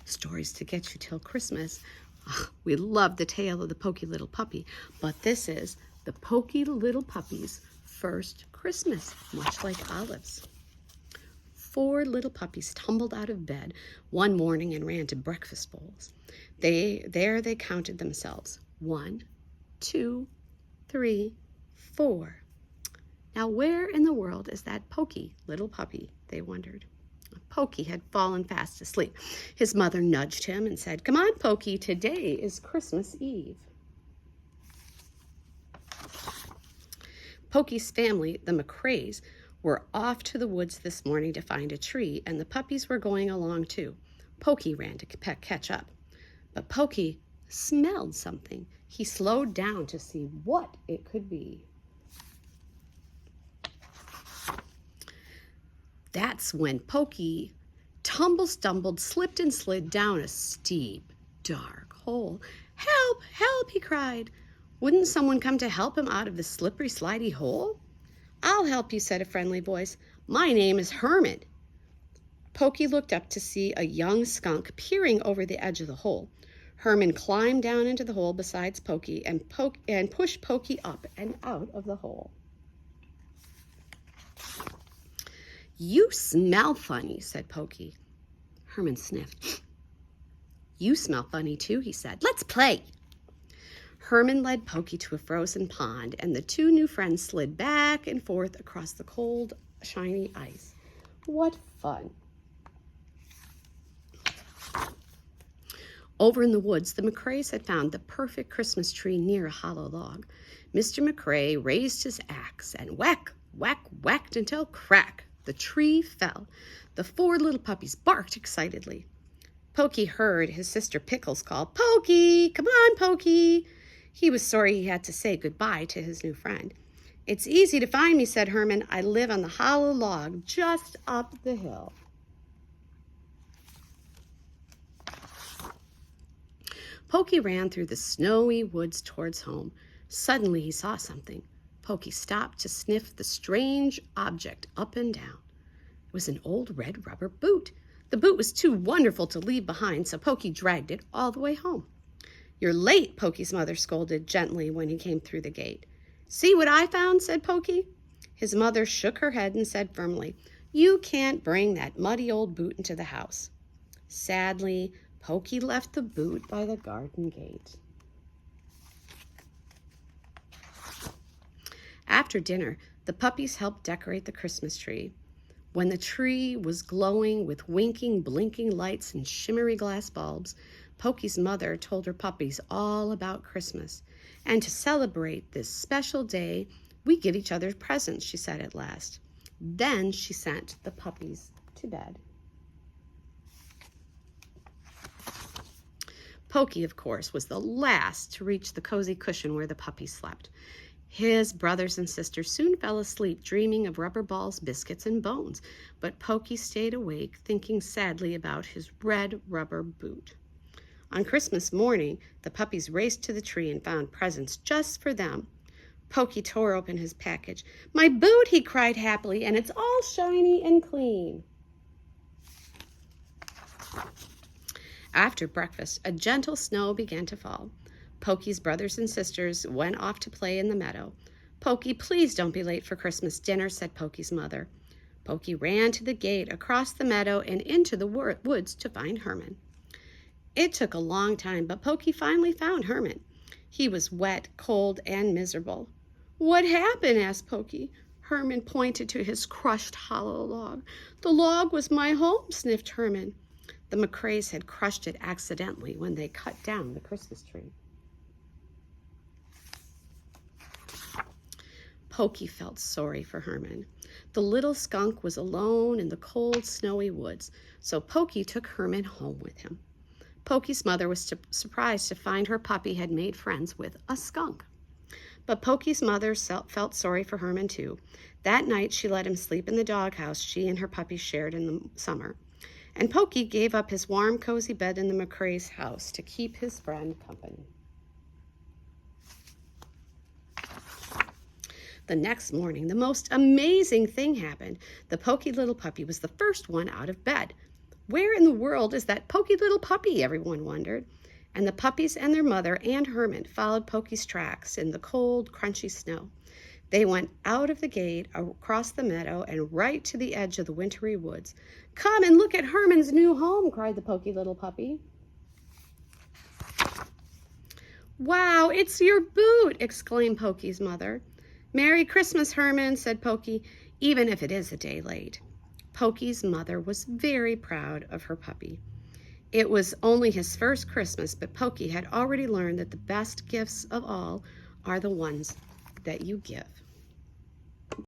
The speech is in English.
stories to get you till Christmas. We love the tale of the Pokey Little Puppy, but this is the Pokey Little Puppy's first Christmas, much like Olive's. 4 little puppies tumbled out of bed one morning and ran to breakfast bowls. There they counted themselves. 1, 2, 3, 4. Now where in the world is that Pokey Little Puppy, they wondered. Pokey had fallen fast asleep. His mother nudged him and said, "Come on, Pokey, today is Christmas Eve." Pokey's family, the McCraes, were off to the woods this morning to find a tree, and the puppies were going along too. Pokey ran to catch up. But Pokey smelled something. He slowed down to see what it could be. That's when Pokey stumbled, slipped and slid down a steep, dark hole. "Help, help," he cried. Wouldn't someone come to help him out of the slippery, slidey hole? "I'll help you," said a friendly voice. "My name is Herman." Pokey looked up to see a young skunk peering over the edge of the hole. Herman climbed down into the hole beside Pokey and pushed Pokey up and out of the hole. "You smell funny," said Pokey. Herman sniffed. "You smell funny too," he said. "Let's play." Herman led Pokey to a frozen pond, and the 2 new friends slid back and forth across the cold, shiny ice. What fun! Over in the woods, the McCraes had found the perfect Christmas tree near a hollow log. Mr. McCrae raised his axe and whack, whack, whacked until crack! The tree fell. The 4 little puppies barked excitedly. Pokey heard his sister Pickles call, "Pokey, come on, Pokey." He was sorry he had to say goodbye to his new friend. "It's easy to find me," said Herman. "I live on the hollow log just up the hill." Pokey ran through the snowy woods towards home. Suddenly he saw something. Pokey stopped to sniff the strange object up and down. It was an old red rubber boot. The boot was too wonderful to leave behind, so Pokey dragged it all the way home. "You're late," Pokey's mother scolded gently when he came through the gate. "See what I found?" said Pokey. His mother shook her head and said firmly, "You can't bring that muddy old boot into the house." Sadly, Pokey left the boot by the garden gate. After dinner, the puppies helped decorate the Christmas tree. When the tree was glowing with winking, blinking lights and shimmery glass bulbs, Pokey's mother told her puppies all about Christmas. "And to celebrate this special day, we give each other presents," she said at last. Then she sent the puppies to bed. Pokey, of course, was the last to reach the cozy cushion where the puppies slept. His brothers and sisters soon fell asleep, dreaming of rubber balls, biscuits, and bones, but Pokey stayed awake, thinking sadly about his red rubber boot. On Christmas morning, the puppies raced to the tree and found presents just for them. Pokey tore open his package. "My boot," he cried happily, "and it's all shiny and clean." After breakfast, a gentle snow began to fall. Pokey's brothers and sisters went off to play in the meadow. "Pokey, please don't be late for Christmas dinner," said Pokey's mother. Pokey ran to the gate, across the meadow, and into the woods to find Herman. It took a long time, but Pokey finally found Herman. He was wet, cold, and miserable. "What happened?" asked Pokey. Herman pointed to his crushed hollow log. "The log was my home," sniffed Herman. The McCraes had crushed it accidentally when they cut down the Christmas tree. Pokey felt sorry for Herman. The little skunk was alone in the cold, snowy woods, so Pokey took Herman home with him. Pokey's mother was surprised to find her puppy had made friends with a skunk. But Pokey's mother felt sorry for Herman too. That night she let him sleep in the doghouse she and her puppy shared in the summer. And Pokey gave up his warm, cozy bed in the McCrae's house to keep his friend company. The next morning, the most amazing thing happened. The Pokey little puppy was the first one out of bed. Where in the world is that pokey little puppy? Everyone wondered. And the puppies and their mother and Herman followed Pokey's tracks in the cold, crunchy snow. They went out of the gate, across the meadow, and right to the edge of the wintry woods. "Come and look at Herman's new home," cried the pokey little puppy. "Wow, it's your boot!" exclaimed Pokey's mother. "Merry Christmas, Herman," said Pokey, "even if it is a day late." Pokey's mother was very proud of her puppy. It was only his first Christmas, but Pokey had already learned that the best gifts of all are the ones that you give.